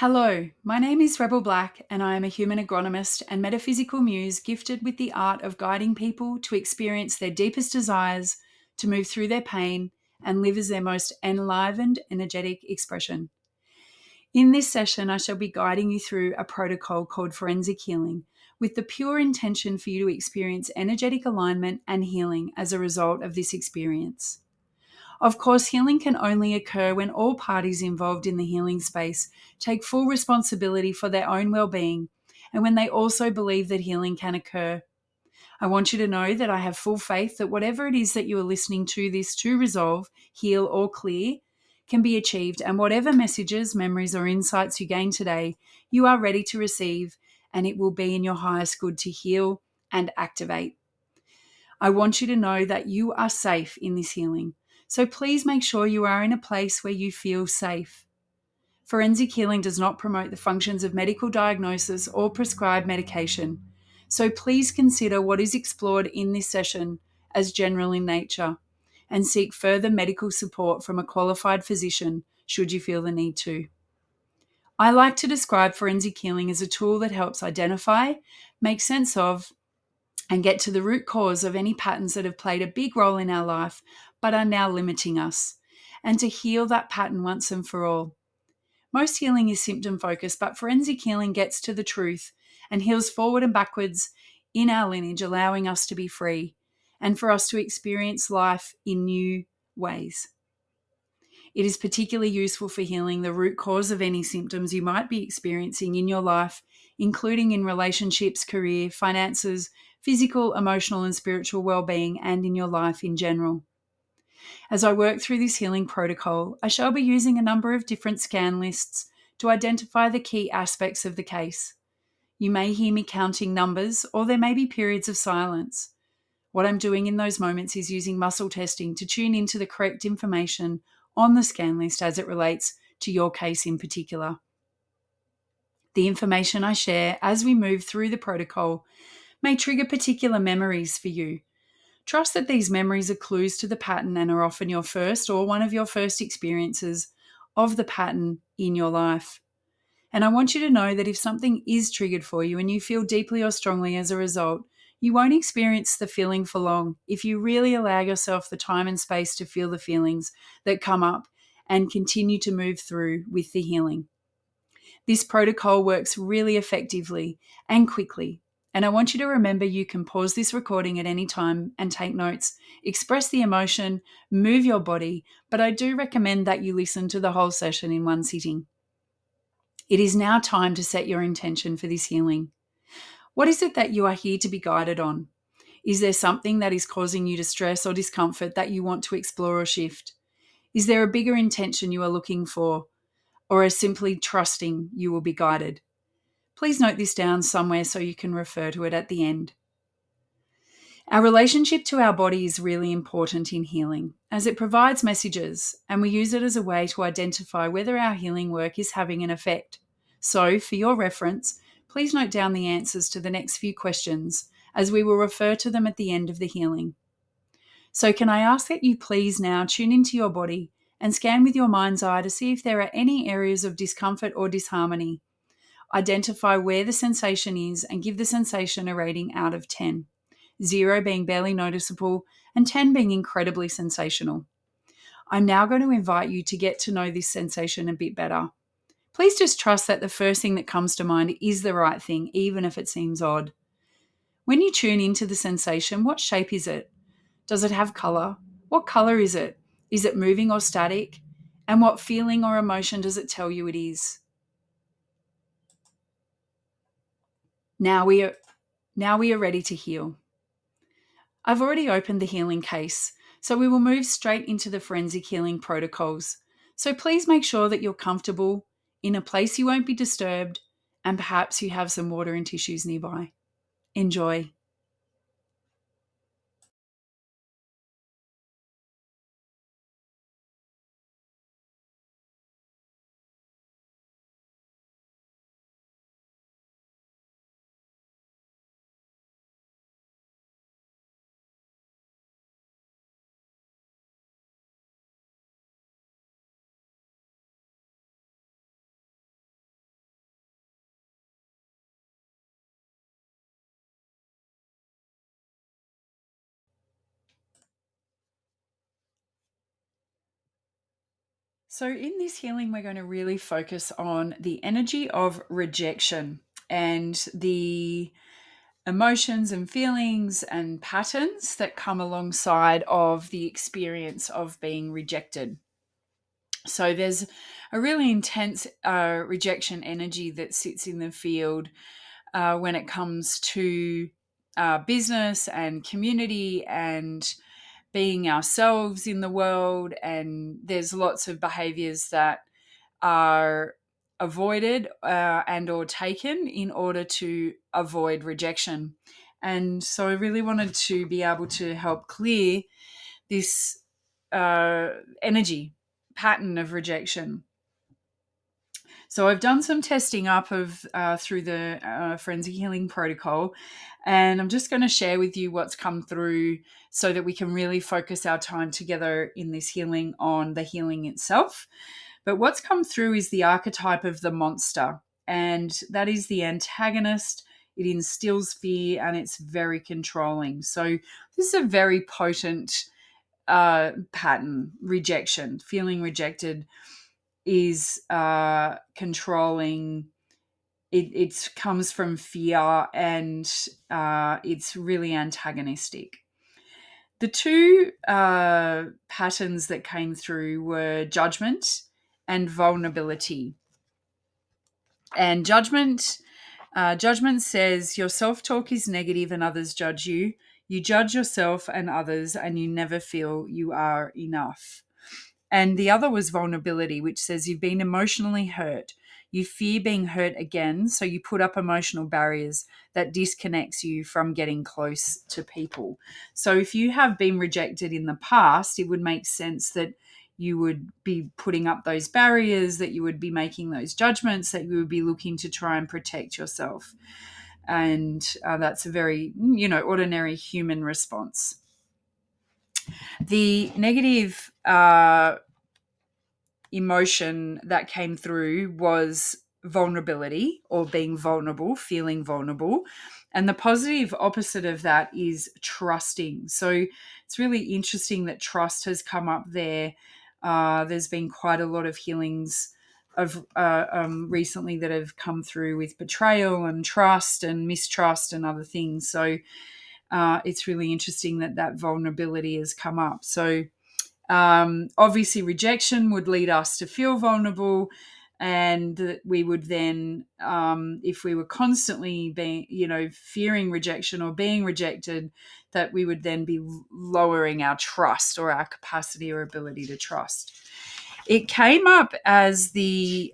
Hello, my name is Rebel Black, and I am a human agronomist and metaphysical muse gifted with the art of guiding people to experience their deepest desires, to move through their pain, and live as their most enlivened, energetic expression. In this session, I shall be guiding you through a protocol called forensic healing, with the pure intention for you to experience energetic alignment and healing as a result of this experience. Of course, healing can only occur when all parties involved in the healing space take full responsibility for their own well-being and when they also believe that healing can occur. I want you to know that I have full faith that whatever it is that you are listening to this to resolve, heal, or clear can be achieved, and whatever messages, memories, or insights you gain today, you are ready to receive, and it will be in your highest good to heal and activate. I want you to know that you are safe in this healing. So please make sure you are in a place where you feel safe. Forensic healing does not promote the functions of medical diagnosis or prescribed medication. So please consider what is explored in this session as general in nature and seek further medical support from a qualified physician should you feel the need to. I like to describe forensic healing as a tool that helps identify, make sense of, and get to the root cause of any patterns that have played a big role in our life but are now limiting us, and to heal that pattern once and for all. Most healing is symptom focused, but forensic healing gets to the truth and heals forward and backwards in our lineage, allowing us to be free and for us to experience life in new ways. It is particularly useful for healing the root cause of any symptoms you might be experiencing in your life, including in relationships, career, finances, physical, emotional, and spiritual well-being, and in your life in general. As I work through this healing protocol, I shall be using a number of different scan lists to identify the key aspects of the case. You may hear me counting numbers, or there may be periods of silence. What I'm doing in those moments is using muscle testing to tune into the correct information on the scan list as it relates to your case in particular. The information I share as we move through the protocol may trigger particular memories for you. Trust that these memories are clues to the pattern and are often your first or one of your first experiences of the pattern in your life. And I want you to know that if something is triggered for you and you feel deeply or strongly as a result, you won't experience the feeling for long if you really allow yourself the time and space to feel the feelings that come up and continue to move through with the healing. This protocol works really effectively and quickly. And I want you to remember you can pause this recording at any time and take notes, express the emotion, move your body, but I do recommend that you listen to the whole session in one sitting. It is now time to set your intention for this healing. What is it that you are here to be guided on? Is there something that is causing you distress or discomfort that you want to explore or shift? Is there a bigger intention you are looking for, or are simply trusting you will be guided? Please note this down somewhere so you can refer to it at the end. Our relationship to our body is really important in healing, as it provides messages, and we use it as a way to identify whether our healing work is having an effect. So, for your reference, please note down the answers to the next few questions, as we will refer to them at the end of the healing. So, can I ask that you please now tune into your body and scan with your mind's eye to see if there are any areas of discomfort or disharmony. Identify where the sensation is and give the sensation a rating out of 10. 0 being barely noticeable and 10 being incredibly sensational. I'm now going to invite you to get to know this sensation a bit better. Please just trust that the first thing that comes to mind is the right thing, even if it seems odd. When you tune into the sensation, what shape is it? Does it have color? What color is it? Is it moving or static? And what feeling or emotion does it tell you it is? Now we are ready to heal. I've already opened the healing case, so we will move straight into the forensic healing protocols. So please make sure that you're comfortable, in a place you won't be disturbed, and perhaps you have some water and tissues nearby. Enjoy. So, in this healing, we're going to really focus on the energy of rejection and the emotions and feelings and patterns that come alongside of the experience of being rejected. So, there's a really intense rejection energy that sits in the field when it comes to business and community and being ourselves in the world. And there's lots of behaviors that are avoided and or taken in order to avoid rejection. And so I really wanted to be able to help clear this energy pattern of rejection. So I've done some testing up of through the forensic healing protocol, and I'm just going to share with you what's come through so that we can really focus our time together in this healing on the healing itself. But what's come through is the archetype of the monster, and that is the antagonist. It instills fear and it's very controlling. So this is a very potent pattern. Rejection, feeling rejected, is controlling. It comes from fear, and it's really antagonistic. The two patterns that came through were judgment and vulnerability. And judgment says your self-talk is negative and others judge you. You judge yourself and others, and you never feel you are enough. And the other was vulnerability, which says you've been emotionally hurt. You fear being hurt again, so you put up emotional barriers that disconnects you from getting close to people. So if you have been rejected in the past, it would make sense that you would be putting up those barriers, that you would be making those judgments, that you would be looking to try and protect yourself. And that's a very, ordinary human response. The negative emotion that came through was vulnerability, or being vulnerable, feeling vulnerable. And the positive opposite of that is trusting. So it's really interesting that trust has come up there. There's been quite a lot of healings of recently that have come through with betrayal and trust and mistrust and other things. So it's really interesting that that vulnerability has come up. So obviously, rejection would lead us to feel vulnerable, and that we would then, if we were constantly being, fearing rejection or being rejected, that we would then be lowering our trust or our capacity or ability to trust. It came up as the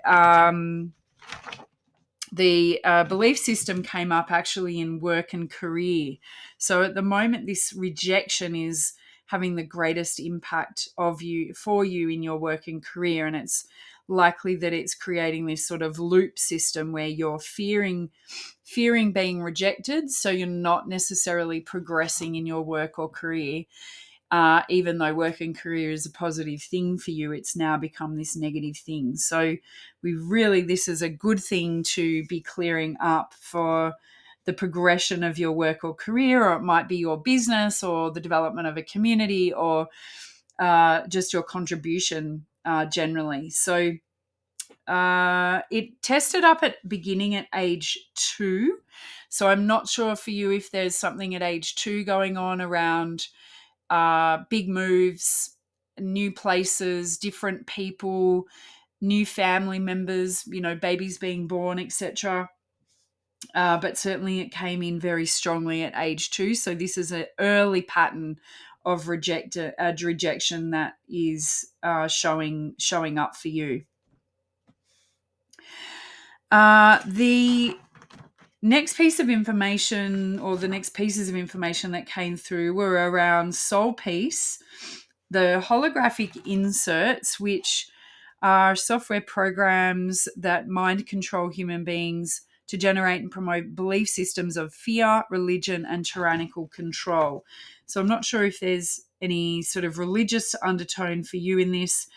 belief system came up actually in work and career. So at the moment, this rejection is having the greatest impact for you in your work and career, and it's likely that it's creating this sort of loop system where you're fearing being rejected, so you're not necessarily progressing in your work or career. Even though work and career is a positive thing for you, it's now become this negative thing. So this is a good thing to be clearing up for the progression of your work or career, or it might be your business or the development of a community, or just your contribution generally. So it tested up at beginning at age 2. So I'm not sure for you if there's something at age 2 going on around big moves, new places, different people, new family members, babies being born, etc. But certainly it came in very strongly at age 2. So this is an early pattern of rejection that is showing up for you. The next piece of information, or the next pieces of information that came through, were around soul peace, the holographic inserts, which are software programs that mind control human beings to generate and promote belief systems of fear, religion, and tyrannical control. So I'm not sure if there's any sort of religious undertone for you in this,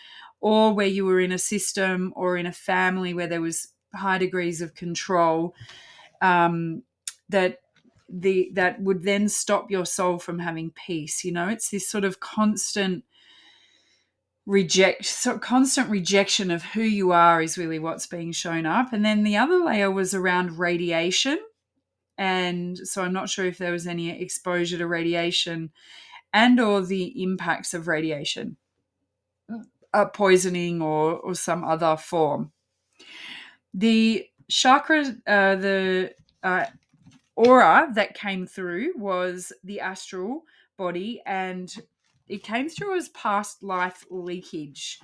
or where you were in a system or in a family where there was high degrees of control that would then stop your soul from having peace. It's this sort of constant constant rejection of who you are is really what's being shown up. And then the other layer was around radiation. And so I'm not sure if there was any exposure to radiation and or the impacts of radiation, poisoning or some other form. The chakra, the aura that came through was the astral body, and it came through as past life leakage.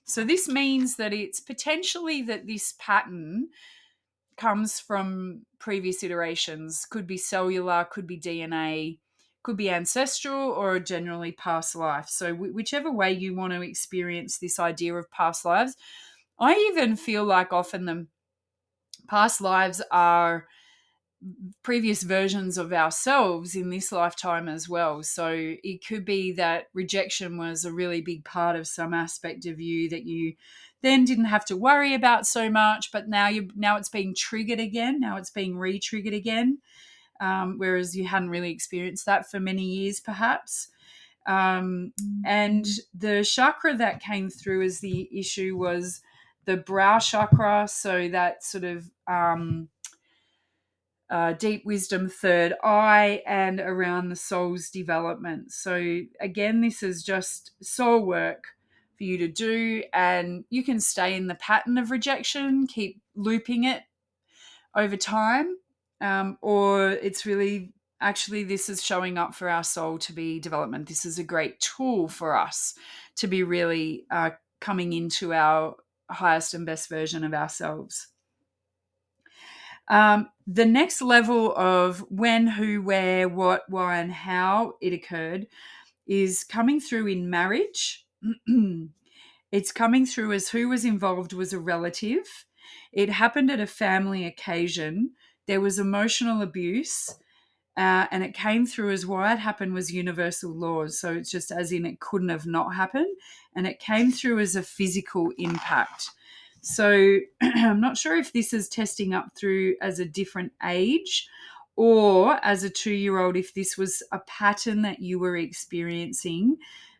So this means that it's potentially that this pattern comes from previous iterations, could be cellular, could be DNA, could be ancestral, or generally past life. So whichever way you want to experience this idea of past lives, I even feel like often the past lives are previous versions of ourselves in this lifetime as well. So it could be that rejection was a really big part of some aspect of you that you then didn't have to worry about so much, but now it's being triggered again. Now it's being re-triggered again, whereas you hadn't really experienced that for many years, perhaps. And the chakra that came through as the issue was the brow chakra. So that sort of deep wisdom, third eye, and around the soul's development. So again, this is just soul work for you to do, and you can stay in the pattern of rejection, keep looping it over time, or it's really actually this is showing up for our soul to be development. This is a great tool for us to be really coming into our highest and best version of ourselves. The next level of when, who, where, what, why, and how it occurred is coming through in marriage. It's coming through as who was involved was a relative. It happened at a family occasion. There was emotional abuse. And it came through as why it happened was universal laws. So it's just as in it couldn't have not happened. And it came through as a physical impact. So I'm not sure if this is testing up through as a different age or as a 2-year-old, if this was a pattern that you were experiencing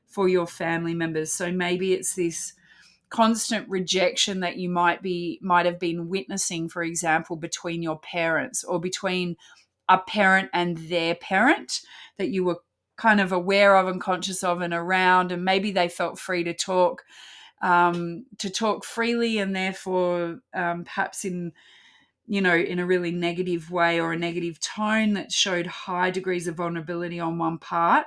for your family members. So maybe it's this constant rejection that you might have been witnessing, for example, between your parents or between a parent and their parent that you were kind of aware of and conscious of and around, and maybe they felt free to talk freely, and therefore perhaps in a really negative way or a negative tone that showed high degrees of vulnerability on one part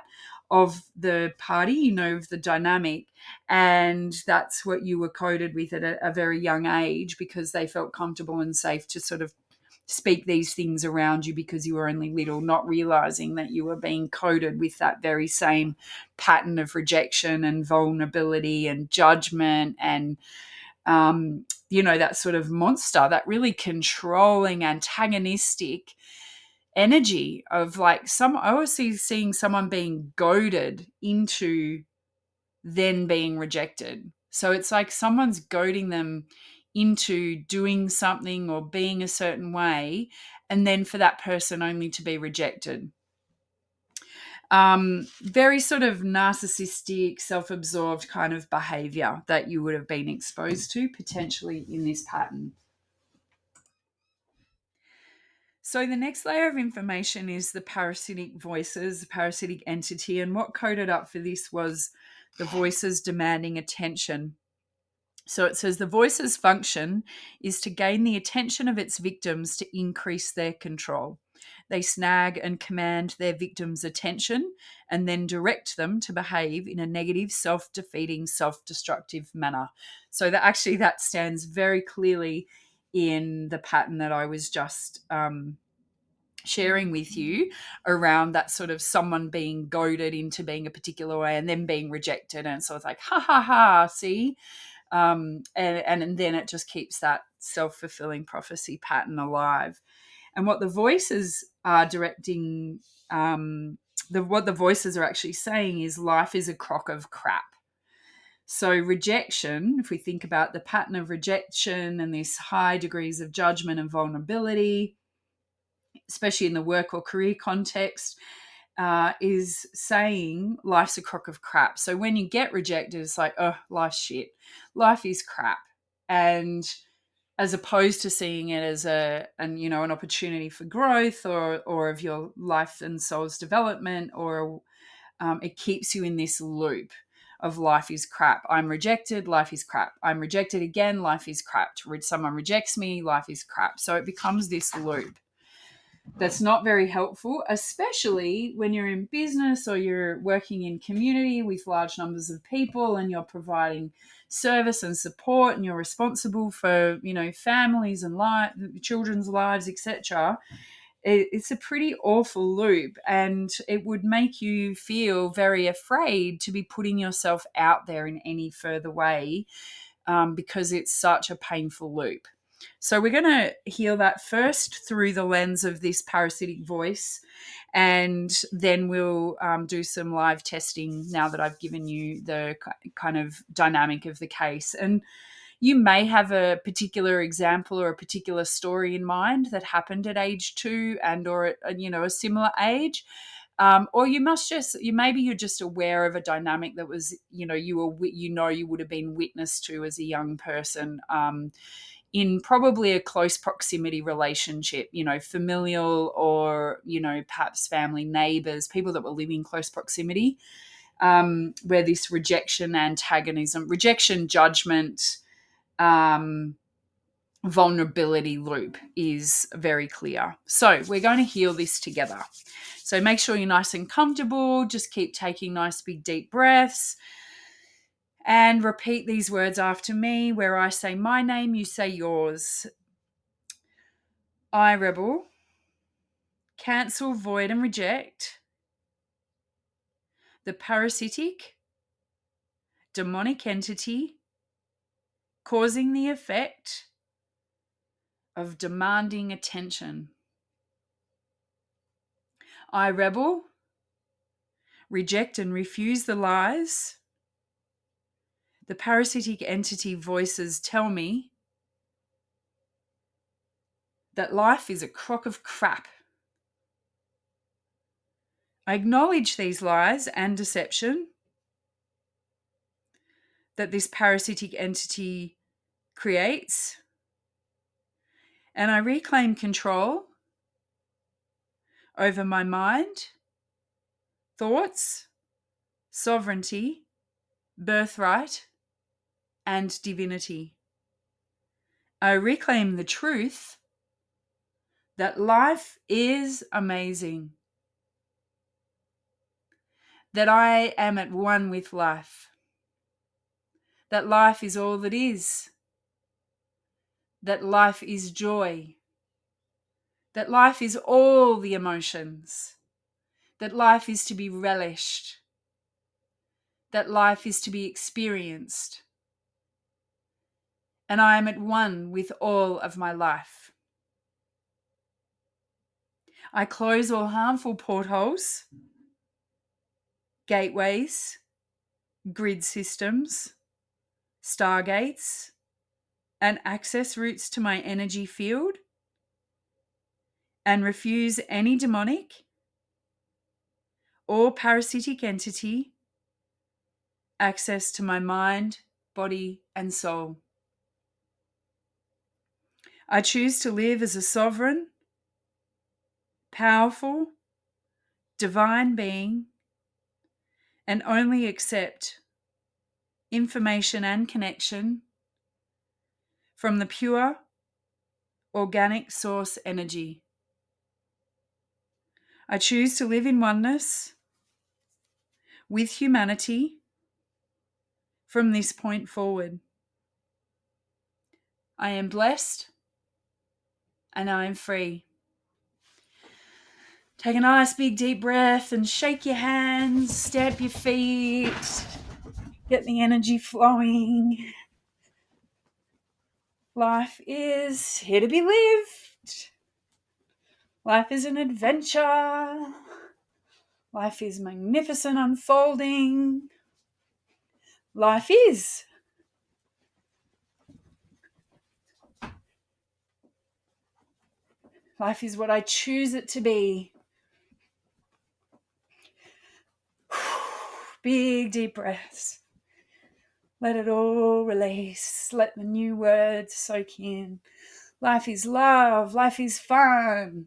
of the party, of the dynamic. And that's what you were coded with at a very young age, because they felt comfortable and safe to sort of speak these things around you because you were only little, not realizing that you were being coded with that very same pattern of rejection and vulnerability and judgment and that sort of monster, that really controlling, antagonistic energy of like I always seeing someone being goaded into then being rejected. So it's like someone's goading them into doing something or being a certain way, and then for that person only to be rejected. Very sort of narcissistic, self-absorbed kind of behavior that you would have been exposed to potentially in this pattern. So the next layer of information is the parasitic voices, the parasitic entity, and what coded up for this was the voices demanding attention. So it says the voice's function is to gain the attention of its victims to increase their control. They snag and command their victims' attention and then direct them to behave in a negative, self-defeating, self-destructive manner. So that stands very clearly in the pattern that I was just sharing with you around that sort of someone being goaded into being a particular way and then being rejected. And so it's like, ha, ha, ha, see? And then it just keeps that self-fulfilling prophecy pattern alive. And what the voices are directing, what the voices are actually saying is life is a crock of crap. So rejection, if we think about the pattern of rejection and these high degrees of judgment and vulnerability, especially in the work or career context, is saying life's a crock of crap. So when you get rejected, it's like, oh, life's shit. Life is crap. And as opposed to seeing it as an opportunity for growth or of your life and soul's development, or it keeps you in this loop of life is crap. I'm rejected, life is crap. I'm rejected again, life is crap. Someone rejects me, life is crap. So it becomes this loop that's not very helpful, especially when you're in business or you're working in community with large numbers of people and you're providing service and support and you're responsible for, families and children's lives, etc. It's a pretty awful loop, and it would make you feel very afraid to be putting yourself out there in any further way, because it's such a painful loop. So we're going to heal that first through the lens of this parasitic voice, and then we'll do some live testing now that I've given you the kind of dynamic of the case. And you may have a particular example or a particular story in mind that happened at age 2 and or at a similar age. Or maybe you're just aware of a dynamic that was, you would have been witness to as a young person, in probably a close proximity relationship, familial or, perhaps family, neighbors, people that were living close proximity, where this rejection, antagonism, rejection, judgment, vulnerability loop is very clear. So we're going to heal this together. So make sure you're nice and comfortable. Just keep taking nice big deep breaths and repeat these words after me. Where I say my name, you say yours. I, rebel, cancel, void, and reject the parasitic, demonic entity causing the effect of demanding attention. I, rebel, reject and refuse the lies the parasitic entity voices tell me that life is a crock of crap. I acknowledge these lies and deception that this parasitic entity creates, and I reclaim control over my mind, thoughts, sovereignty, birthright, and divinity. I reclaim the truth that life is amazing, that I am at one with life, that life is all that is, that life is joy, that life is all the emotions, that life is to be relished, that life is to be experienced, and I am at one with all of my life. I close all harmful portholes, gateways, grid systems, stargates, and access routes to my energy field, and refuse any demonic or parasitic entity access to my mind, body, and soul. I choose to live as a sovereign, powerful, divine being, and only accept information and connection from the pure, organic source energy. I choose to live in oneness with humanity from this point forward. I am blessed and I am free. Take a nice big deep breath and shake your hands, stamp your feet, get the energy flowing. Life is here to be lived. Life is an adventure. Life is magnificent unfolding. Life is. Life is what I choose it to be. big deep breaths. Let it all release. Let the new words soak in. Life is love. Life is fun.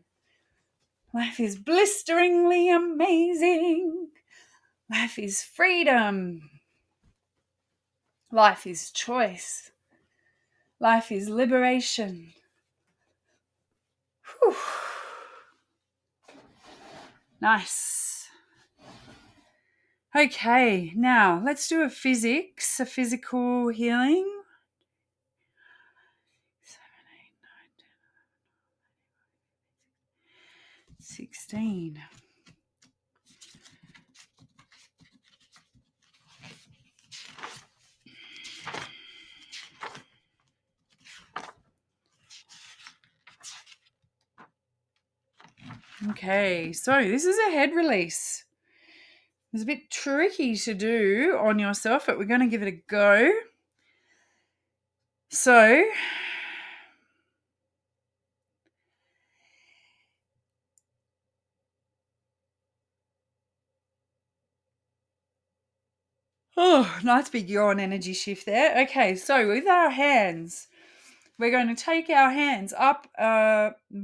Life is blisteringly amazing. Life is freedom. Life is choice. Life is liberation. Whew. Nice. Okay, now let's do a physical healing. 7, 8, 9, 10, 16. Okay, so this is a head release. It's a bit tricky to do on yourself, but we're going to give it a go. So, nice big yawn energy shift there. Okay, so with our hands, we're going to take our hands up,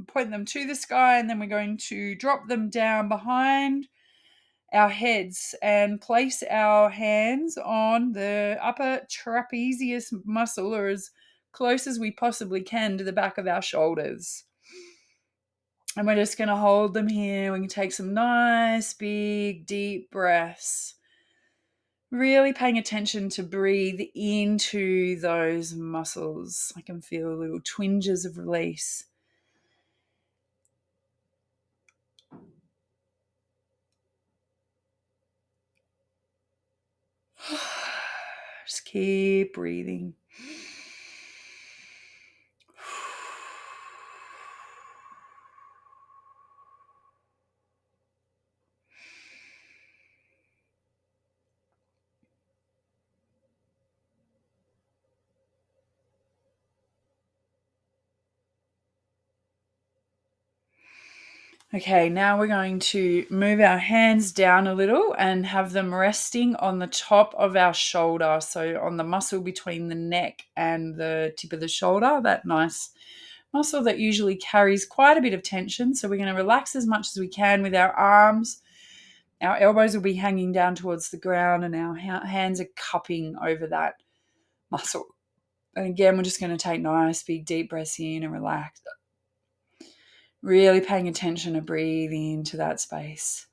point them to the sky, and then we're going to drop them down behind our heads and place our hands on the upper trapezius muscle, or as close as we possibly can to the back of our shoulders. And we're just going to hold them here. We can take some nice, big, deep breaths. Really paying attention to breathe into those muscles. I can feel little twinges of release. Just keep breathing. Okay, now we're going to move our hands down a little and have them resting on the top of our shoulder. So on the muscle between the neck and the tip of the shoulder, that nice muscle that usually carries quite a bit of tension. So we're going to relax as much as we can with our arms. Our elbows will be hanging down towards the ground and our hands are cupping over that muscle. And again, we're just going to take nice big deep breaths in and relax. Really paying attention to breathing into that space.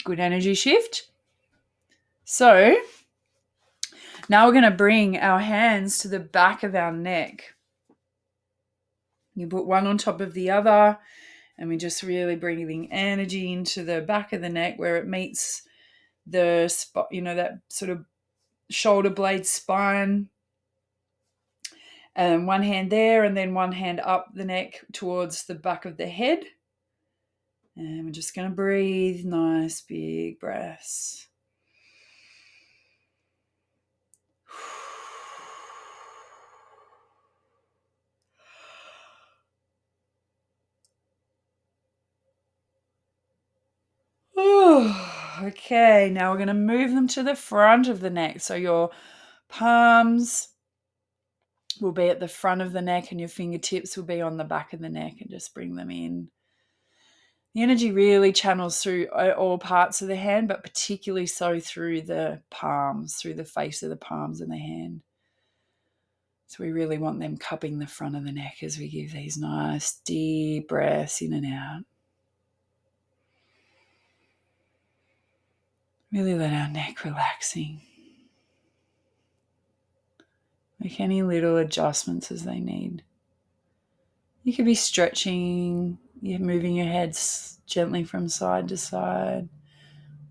Good energy shift. So now we're going to bring our hands to the back of our neck. You put one on top of the other, and we're just really bringing energy into the back of the neck where it meets the spot, that sort of shoulder blade spine. And one hand there, and then one hand up the neck towards the back of the head. And we're just going to breathe nice big breaths. Okay, now we're going to move them to the front of the neck. So your palms will be at the front of the neck and your fingertips will be on the back of the neck, and just bring them in. The energy really channels through all parts of the hand, but particularly so through the palms, through the face of the palms and the hand. So we really want them cupping the front of the neck as we give these nice deep breaths in and out. Really let our neck relaxing. Make any little adjustments as they need. You could be stretching, you're moving your head gently from side to side,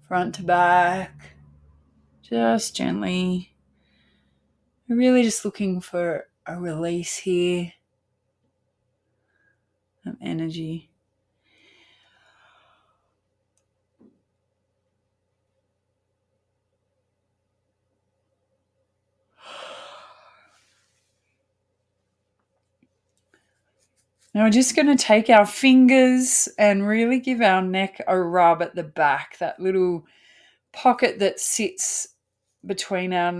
front to back, just gently We're really just looking for a release here of energy. Now we're just going to take our fingers and really give our neck a rub at the back, that little pocket that sits between our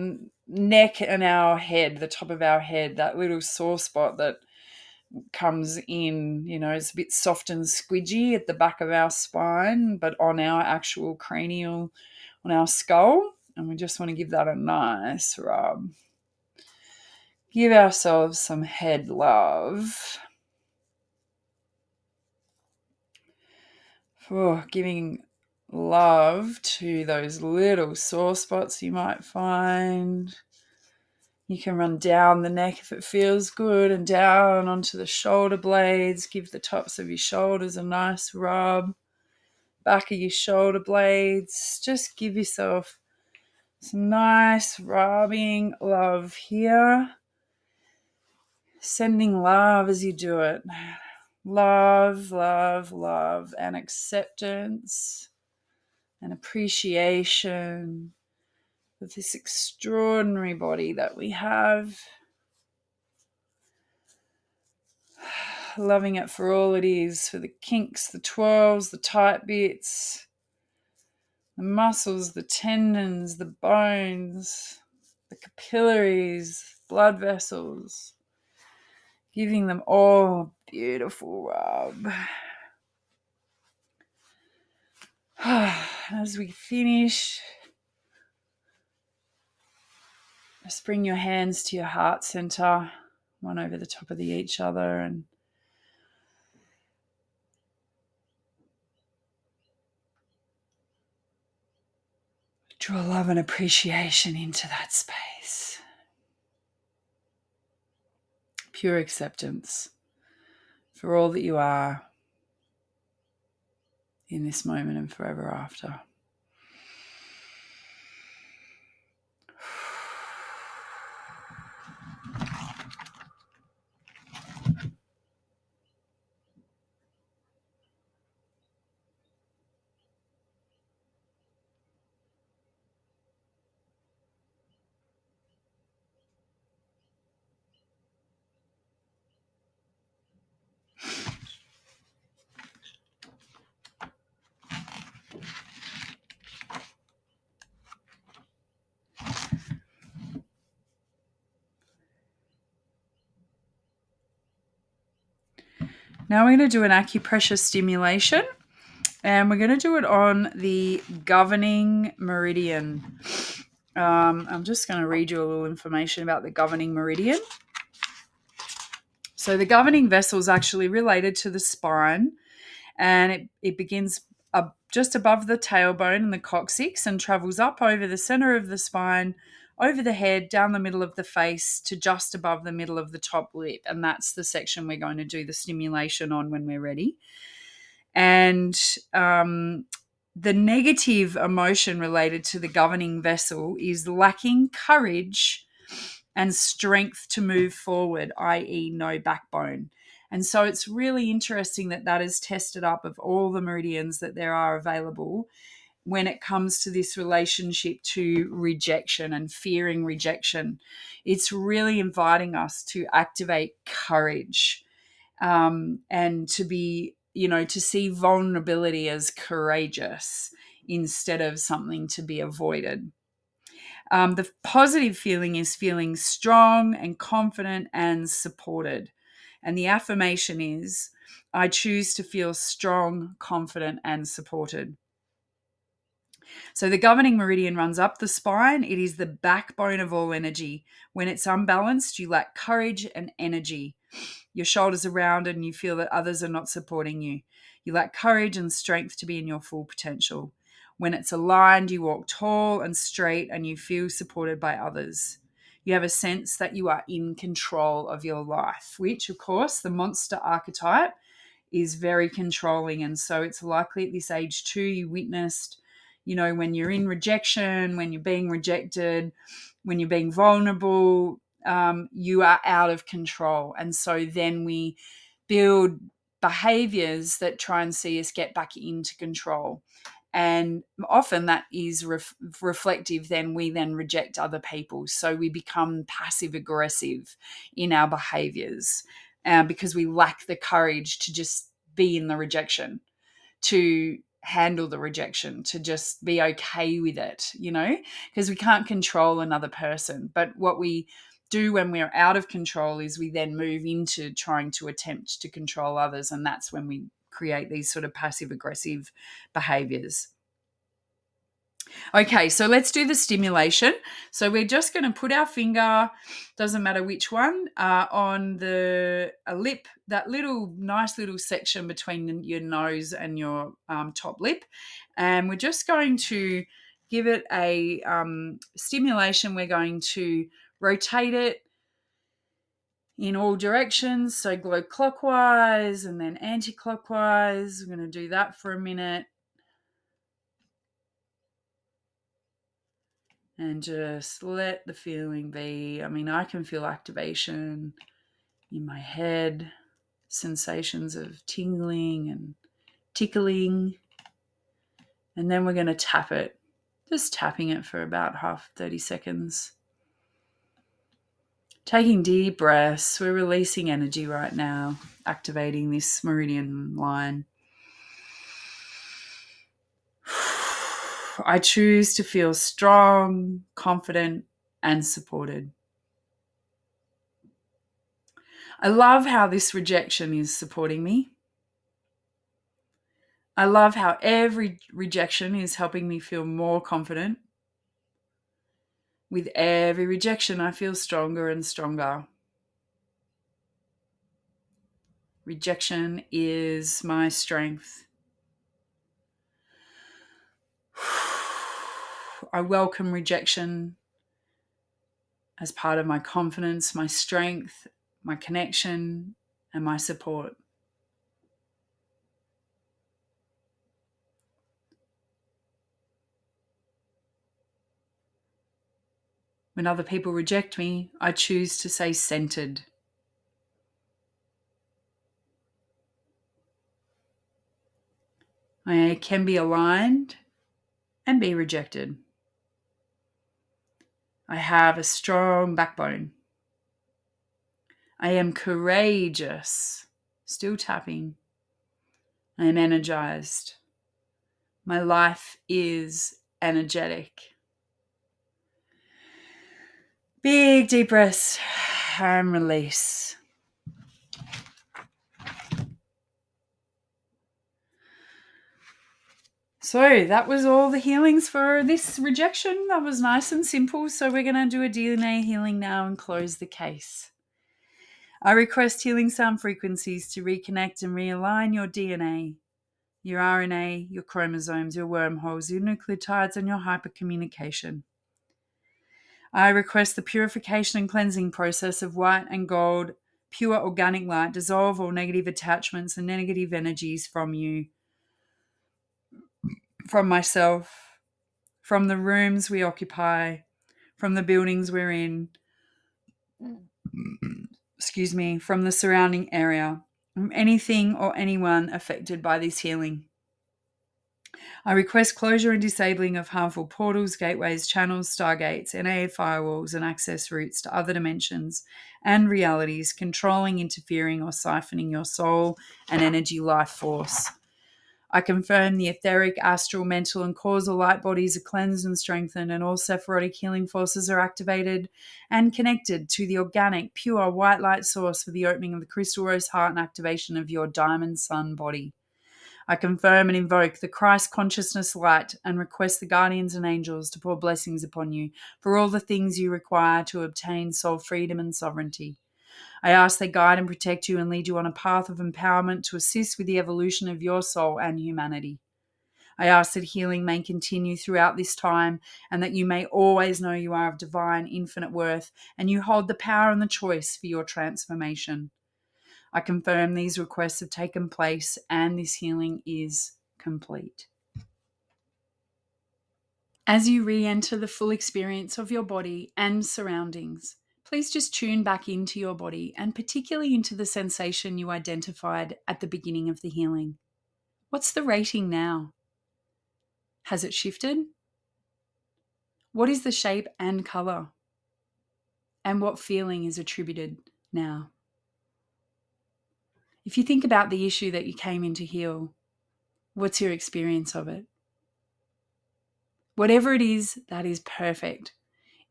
neck and our head, the top of our head, that little sore spot that comes in, it's a bit soft and squidgy at the back of our spine, but on our actual cranial, on our skull. And we just want to give that a nice rub. Give ourselves some head love. For giving love to those little sore spots you might find. You can run down the neck if it feels good and down onto the shoulder blades. Give the tops of your shoulders a nice rub. Back of your shoulder blades. Just give yourself some nice rubbing love here. Sending love as you do it. Love, love, love, and acceptance and appreciation of this extraordinary body that we have. Loving it for all it is, for the kinks, the twirls, the tight bits, the muscles, the tendons, the bones, the capillaries, blood vessels. Giving them all a beautiful rub. As we finish, just bring your hands to your heart center, one over the top of each other, and draw love and appreciation into that space. Pure acceptance for all that you are in this moment and forever after. Now we're going to do an acupressure stimulation, and we're going to do it on the governing meridian. I'm just going to read you a little information about the governing meridian. So the governing vessel is actually related to the spine, and it begins just above the tailbone and the coccyx and travels up over the center of the spine, over the head, down the middle of the face to just above the middle of the top lip. And that's the section we're going to do the stimulation on when we're ready. And the negative emotion related to the governing vessel is lacking courage and strength to move forward, i.e. no backbone. And so it's really interesting that is tested up of all the meridians that there are available when it comes to this relationship to rejection and fearing rejection. It's really inviting us to activate courage and to be, to see vulnerability as courageous instead of something to be avoided. The positive feeling is feeling strong and confident and supported. And the affirmation is, I choose to feel strong, confident, and supported. So the governing meridian runs up the spine. It is the backbone of all energy. When it's unbalanced, you lack courage and energy. Your shoulders are rounded and you feel that others are not supporting you. You lack courage and strength to be in your full potential. When it's aligned, you walk tall and straight and you feel supported by others. You have a sense that you are in control of your life, which, of course, the monster archetype is very controlling. And so it's likely at this age too, you witnessed, when you're in rejection, when you're being rejected, when you're being vulnerable, you are out of control. And so then we build behaviors that try and see us get back into control. And often that is reflective. Then we then reject other people. So we become passive aggressive in our behaviors because we lack the courage to just be in the rejection, to handle the rejection, to just be okay with it, because we can't control another person. But what we do when we're out of control is we then move into trying to attempt to control others. And that's when we create these sort of passive aggressive behaviors. Okay, so let's do the stimulation. So we're just going to put our finger, doesn't matter which one, on the lip, that nice little section between your nose and your top lip. And we're just going to give it a stimulation. We're going to rotate it in all directions. So go clockwise and then anti-clockwise. We're going to do that for a minute. And just let the feeling be. I mean, I can feel activation in my head, sensations of tingling and tickling. And then we're going to tap it, just tapping it for about 30 seconds. Taking deep breaths. We're releasing energy right now, activating this meridian line. I choose to feel strong, confident, and supported. I love how this rejection is supporting me. I love how every rejection is helping me feel more confident. With every rejection, I feel stronger and stronger. Rejection is my strength. I welcome rejection as part of my confidence, my strength, my connection, and my support. When other people reject me, I choose to stay centered. I can be aligned and be rejected. I have a strong backbone. I am courageous. Still tapping. I am energized. My life is energetic. Big deep breaths and release. So that was all the healings for this rejection. That was nice and simple. So we're going to do a DNA healing now and close the case. I request healing sound frequencies to reconnect and realign your DNA, your RNA, your chromosomes, your wormholes, your nucleotides, and your hypercommunication. I request the purification and cleansing process of white and gold, pure organic light, dissolve all negative attachments and negative energies from you, from myself, from the rooms we occupy, from the buildings we're in, from the surrounding area, from anything or anyone affected by this healing. I request closure and disabling of harmful portals, gateways, channels, stargates, NAA firewalls, and access routes to other dimensions and realities, controlling, interfering, or siphoning your soul and energy life force. I confirm the etheric, astral, mental, and causal light bodies are cleansed and strengthened, and all Sephirotic healing forces are activated and connected to the organic, pure white light source for the opening of the crystal rose heart and activation of your diamond sun body. I confirm and invoke the Christ consciousness light and request the guardians and angels to pour blessings upon you for all the things you require to obtain soul freedom and sovereignty. I ask they guide and protect you and lead you on a path of empowerment to assist with the evolution of your soul and humanity. I ask that healing may continue throughout this time and that you may always know you are of divine, infinite worth and you hold the power and the choice for your transformation. I confirm these requests have taken place and this healing is complete. As you re enter the full experience of your body and surroundings, please just tune back into your body and particularly into the sensation you identified at the beginning of the healing. What's the rating now? Has it shifted? What is the shape and colour? And what feeling is attributed now? If you think about the issue that you came in to heal, what's your experience of it? Whatever it is, that is perfect.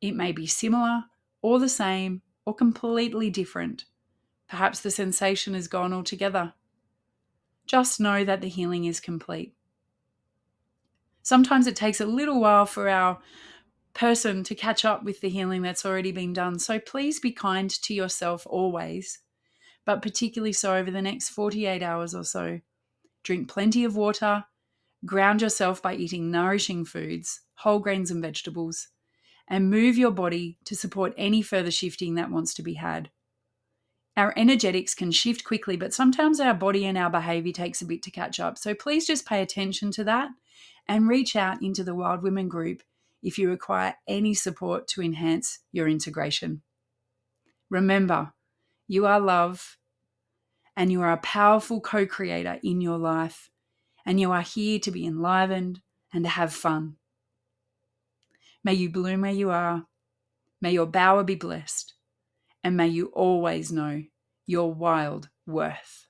It may be similar or the same or completely different. Perhaps the sensation is gone altogether. Just know that the healing is complete. Sometimes it takes a little while for our person to catch up with the healing that's already been done. So please be kind to yourself always, but particularly so over the next 48 hours or so. Drink plenty of water, ground yourself by eating nourishing foods, whole grains and vegetables, and move your body to support any further shifting that wants to be had. Our energetics can shift quickly, but sometimes our body and our behavior takes a bit to catch up. So please just pay attention to that and reach out into the Wild Women group if you require any support to enhance your integration. Remember, you are love and you are a powerful co-creator in your life, and you are here to be enlivened and to have fun. May you bloom where you are. May your bower be blessed. And may you always know your wild worth.